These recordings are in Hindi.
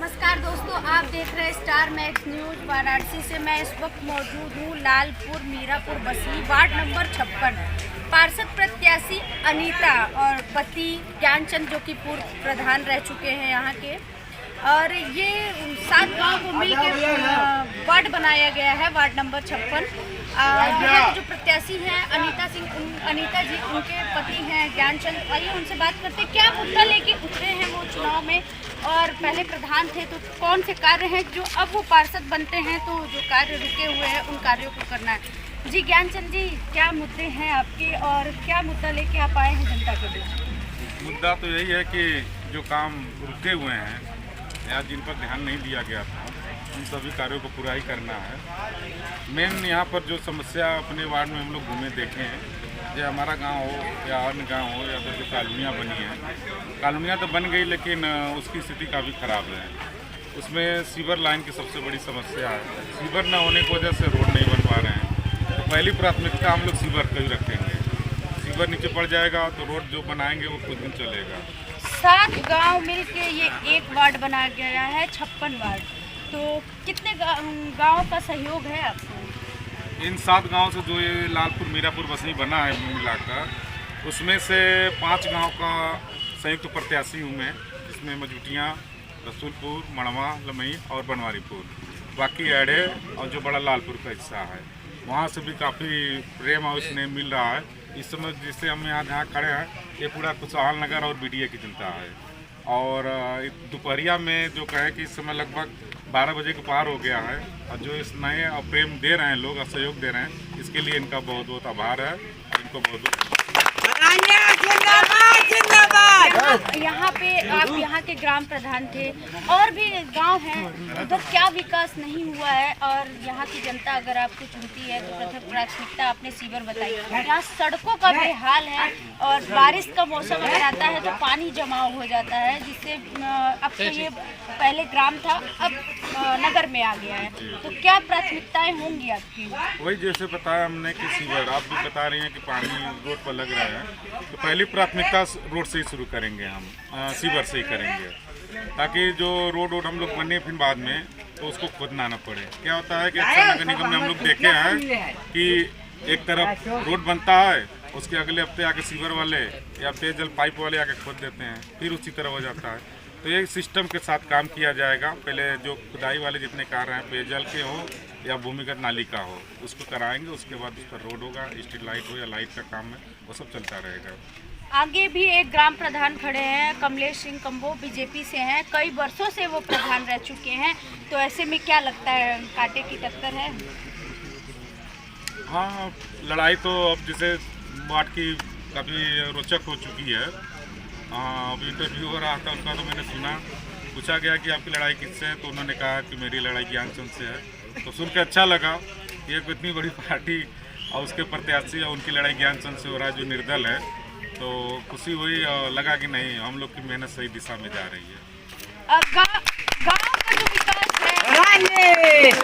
नमस्कार दोस्तों, आप देख रहे हैं स्टार मैक्स न्यूज वाराणसी से। मैं इस वक्त मौजूद हूँ लालपुर मीरापुर बस्ती वार्ड नंबर 56। पार्षद प्रत्याशी अनीता और पति ज्ञानचंद जो कि पूर्व प्रधान रह चुके हैं यहाँ के, और ये 7 गाँव को मिलकर वार्ड बनाया गया है, वार्ड नंबर 56। यहाँ के जो प्रत्याशी हैं अनीता जी, उनके पति हैं ज्ञानचंद। आइए उनसे बात करते हैं, क्या मुद्दा लेके उतरे हैं वो चुनाव में, और पहले प्रधान थे तो कौन से कार्य हैं जो अब वो पार्षद बनते हैं तो जो कार्य रुके हुए हैं उन कार्यों को करना है। जी ज्ञानचंद जी, क्या मुद्दे हैं आपके और क्या मुद्दा लेके आप आए हैं जनता के बीच? मुद्दा तो यही है कि जो काम रुके हुए हैं या जिन पर ध्यान नहीं दिया गया था, उन सभी कार्यों को पूरा ही करना है। मेन यहाँ पर जो समस्या अपने वार्ड में हम लोग घूमे देखे हैं, ये हमारा गांव हो या अन्य गांव हो या फिर जो कॉलोनियाँ बनी हैं, कॉलोनियाँ तो बन गई लेकिन उसकी स्थिति काफ़ी ख़राब है। उसमें सीवर लाइन की सबसे बड़ी समस्या है। सीवर न होने की वजह से रोड नहीं बन पा रहे हैं। तो पहली प्राथमिकता हम लोग सीवर को ही रखेंगे। सीवर नीचे पड़ जाएगा तो रोड जो बनाएंगे वो कुछ दिन चलेगा। 7 गाँव मिल के ये एक वार्ड बनाया गया है, 56 वार्ड। तो कितने गाँव का सहयोग है आपको? इन 7 गांव से जो ये लालपुर मीरापुर बसनी बना है मिलाकर, उसमें से 5 गांव का संयुक्त प्रत्याशी हूँ मैं, जिसमें मजूटियाँ, रसूलपुर, मड़वा, लमई और बनवारीपुर, बाकी एड़े और जो बड़ा लालपुर का हिस्सा है, वहाँ से भी काफ़ी प्रेम और स्नेह मिल रहा है। इस समय जिससे हम यहाँ जहाँ खड़े हैं, ये पूरा खुशहाल नगर और बीडीए की जनता है। और दोपहरिया में जो कहे कि इस समय लगभग 12 बजे के पार हो गया है, और जो इस नए और प्रेम दे रहे हैं लोग और सहयोग दे रहे हैं, इसके लिए इनका बहुत बहुत आभार है और इनको बहुत बहुत यहाँ पे आप यहाँ के ग्राम प्रधान थे, और भी गांव हैं उधर क्या विकास नहीं हुआ है, और यहाँ की जनता अगर आपको चुनती है तो प्रथम प्राथमिकता आपने सीवर बताई। यहाँ सड़कों का बेहाल है, और बारिश का मौसम अगर आता है तो पानी जमाव हो जाता है, जिससे अब तो ये पहले ग्राम था, अब नगर में आ गया है। तो क्या प्राथमिकताएं होंगी आपकी? वही जैसे बताया हमने कि सीवर, आप भी बता रही हैं कि पानी रोड पर लग रहा है, तो पहली प्राथमिकता रोड से ही शुरू करेंगे हम, सीवर से ही करेंगे, ताकि जो रोड हम लोग बने फिर बाद में तो उसको खोदना ना पड़े। क्या होता है कि अक्सर नगर निगम में हम लोग देखे हैं कि एक तरफ रोड बनता है, उसके अगले हफ्ते आके सीवर वाले या पेयजल पाइप वाले आके खोद देते हैं, फिर उसी तरह हो जाता है। तो ये सिस्टम के साथ काम किया जाएगा। पहले जो खुदाई वाले जितने कार्य हैं, पेयजल के हो या भूमिगत नाली का हो, उसको कराएंगे, उसके बाद उस पर रोड होगा, स्ट्रीट लाइट हो या लाइट का काम है, वो सब चलता रहेगा। आगे भी एक ग्राम प्रधान खड़े हैं, कमलेश सिंह कंबो, बीजेपी से हैं, कई वर्षों से वो प्रधान रह चुके हैं। तो ऐसे में क्या लगता है, कांटे की टक्कर है? हाँ, लड़ाई तो अब जैसे वार्ड की काफ़ी रोचक हो चुकी है। अभी इंटरव्यू हो रहा था उनका, तो मैंने सुना, पूछा गया कि आपकी लड़ाई किससे है, तो उन्होंने कहा कि मेरी लड़ाई ज्ञानचंद से है। तो सुन के अच्छा लगा कि एक इतनी बड़ी पार्टी और उसके प्रत्याशी और उनकी लड़ाई ज्ञानचंद से हो रहा है जो निर्दल है। तो खुशी हुई और लगा कि नहीं, हम लोग की मेहनत सही दिशा में जा रही है। गाँव का जो विकास है,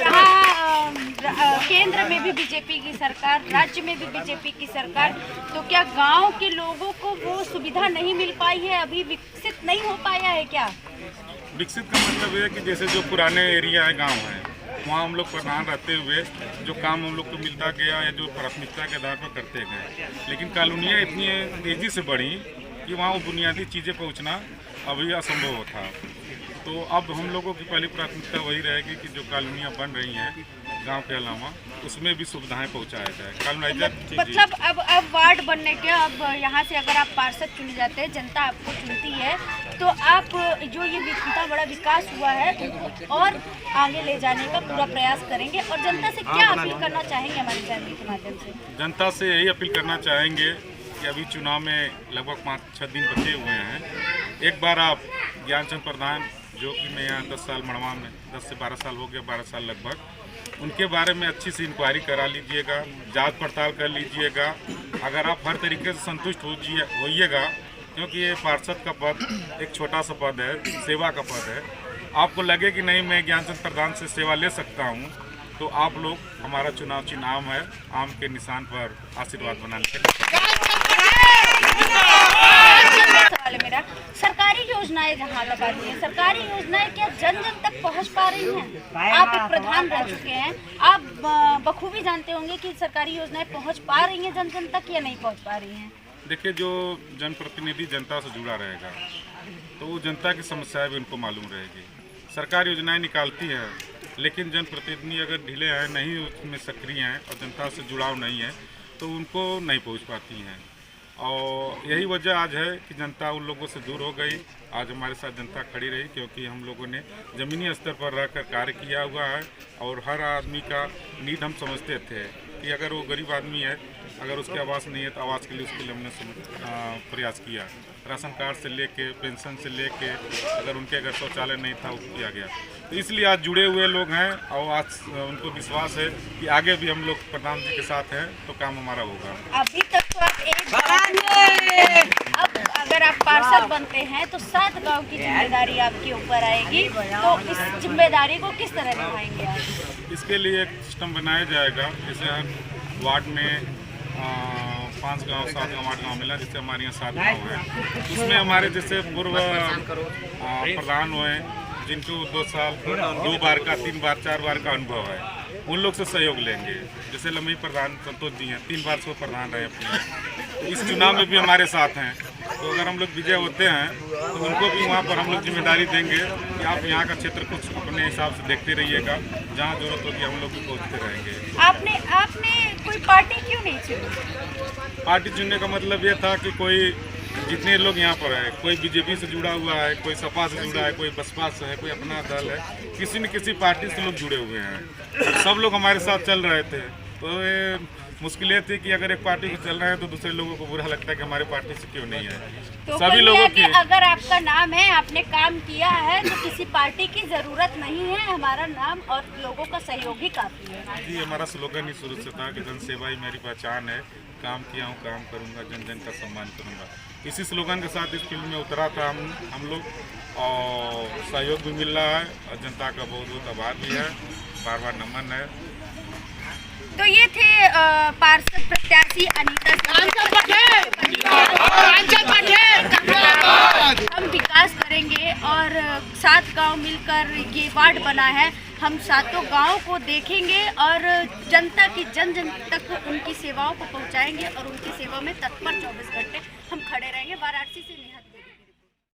यहाँ केंद्र में भी बीजेपी की सरकार, राज्य में भी बीजेपी की सरकार, तो क्या गांव के लोगों को वो सुविधा नहीं मिल पाई है, अभी विकसित नहीं हो पाया है क्या? विकसित का मतलब है कि जैसे जो पुराने एरिया है, गांव है, वहाँ हम लोग प्रधान रहते हुए जो काम हम लोग को मिलता गया या जो प्राथमिकता के आधार पर करते गए, लेकिन कॉलोनियाँ इतनी तेज़ी से बढ़ी कि वहाँ वो बुनियादी चीज़ें पहुँचना अभी असंभव था। तो अब हम लोगों की पहली प्राथमिकता वही रहेगी कि जो कॉलोनियाँ बन रही हैं गांव के अलावा, उसमें भी सुविधाएं पहुंचाया जाए। मतलब अब वार्ड बनने के, अब यहाँ से अगर आप पार्षद चुने जाते हैं, जनता आपको चुनती है, तो आप जो ये इतना बड़ा विकास हुआ है उनको और आगे ले जाने का पूरा प्रयास करेंगे। और जनता से क्या अपील करना चाहेंगे हमारे चैनल के माध्यम से? जनता से यही अपील करना चाहेंगे कि अभी चुनाव में लगभग 5-6 दिन बचे हुए हैं। एक बार आप ज्ञानचंद प्रधान, जो कि मैं यहाँ 10 साल मड़वा में 10 से 12 साल हो गया, 12 साल लगभग, उनके बारे में अच्छी सी इंक्वायरी करा लीजिएगा, जांच पड़ताल कर लीजिएगा। अगर आप हर तरीके से संतुष्ट होइएगा, क्योंकि ये पार्षद का पद एक छोटा सा पद है, सेवा का पद है, आपको लगे कि नहीं मैं ज्ञानचंद प्रधान से सेवा ले सकता हूँ, तो आप लोग, हमारा चुनाव चिन्ह आम है, आम के निशान पर आशीर्वाद बनाने के लिए सवाल है मेरा, सरकारी योजनाएं जहाँ तक आती हैं, सरकारी योजनाएं क्या जन जन तक पहुँच पा रही हैं? आप एक प्रधान रह चुके हैं, आप बखूबी जानते होंगे कि सरकारी योजनाएं पहुँच पा रही हैं जन जन तक या नहीं पहुँच पा रही हैं? देखिए, जो जनप्रतिनिधि जनता से जुड़ा रहेगा तो वो जनता की समस्याएं भी उनको मालूम रहेगी। सरकार योजनाएं निकालती है, लेकिन जनप्रतिनिधि अगर ढीले हैं, नहीं उसमें सक्रिय हैं और जनता से जुड़ाव नहीं है तो उनको नहीं पहुंच पाती हैं। और यही वजह आज है कि जनता उन लोगों से दूर हो गई। आज हमारे साथ जनता खड़ी रही क्योंकि हम लोगों ने ज़मीनी स्तर पर रहकर कार्य किया हुआ है और हर आदमी का नीड हम समझते थे कि अगर वो गरीब आदमी है, अगर उसके आवास नहीं है तो आवास के लिए उसके लिए हमने प्रयास किया। राशन कार्ड से लेके पेंशन से लेके अगर उनके अगर शौचालय नहीं था वो किया गया। तो इसलिए आज जुड़े हुए लोग हैं और आज उनको विश्वास है कि आगे भी हम लोग प्रधान जी के साथ हैं तो काम हमारा होगा। अभी तक तो आप अब अगर आप पार्षद बनते हैं तो 7 गांव की जिम्मेदारी आपके ऊपर आएगी, तो इस जिम्मेदारी को किस तरह निभाएंगे आप? इसके लिए एक सिस्टम बनाया जाएगा। जैसे हर वार्ड में 5 गांव 7 गांव 8 गांव मिला, जिससे हमारे यहाँ 7 गांव हैं। उसमें हमारे जैसे पूर्व प्रधान हुए जिनको 2 साल 2 बार का 3 बार 4 बार का अनुभव है, उन लोग से सहयोग लेंगे। जैसे लम्बी प्रधान संतोष जी हैं, 3 बार से प्रधान रहे अपने, तो इस चुनाव में भी हमारे साथ हैं। तो अगर हम लोग विजय होते हैं तो उनको भी वहाँ पर हम लोग जिम्मेदारी देंगे कि आप यहाँ का क्षेत्र कुछ अपने हिसाब से देखते रहिएगा, जहाँ जरूरत होगी हम लोग भी पहुँचते रहेंगे। आपने कोई पार्टी क्यों नहीं चुनी? पार्टी चुनने का मतलब ये था कि कोई जितने लोग यहाँ पर है, कोई बीजेपी से जुड़ा हुआ है, कोई सपा से जुड़ा है, कोई बसपा से है, कोई अपना दल है, किसी न किसी पार्टी से लोग जुड़े हुए हैं। सब लोग हमारे साथ चल रहे थे, तो ये मुश्किल ये थी कि अगर एक पार्टी से चल रहे हैं तो दूसरे लोगों को बुरा लगता है कि हमारे पार्टी से क्यों नहीं है। तो सभी लोगों की अगर आपका नाम है, आपने काम किया है, तो किसी पार्टी की जरूरत नहीं है, हमारा नाम और लोगों का सहयोग ही काफी है। जी, हमारा स्लोगन ही शुरू से था कि जन सेवा ही मेरी पहचान है, काम किया हूँ काम करूँगा, जन जन का सम्मान करूँगा। इसी स्लोगन के साथ इस फील्ड में उतरा था हम लोग, और सहयोग भी मिल रहा है और जनता का बहुत बहुत आभार भी है, बार बार नमन है। तो ये थे पार्षद प्रत्याशी अनीता। हम विकास करेंगे और 7 गांव मिलकर ये वार्ड बना है, हम 7 गांव को देखेंगे और जनता की जन जन तक उनकी सेवाओं को पहुंचाएंगे और उनकी सेवा में तत्पर 24 घंटे हम खड़े रहेंगे। वाराणसी से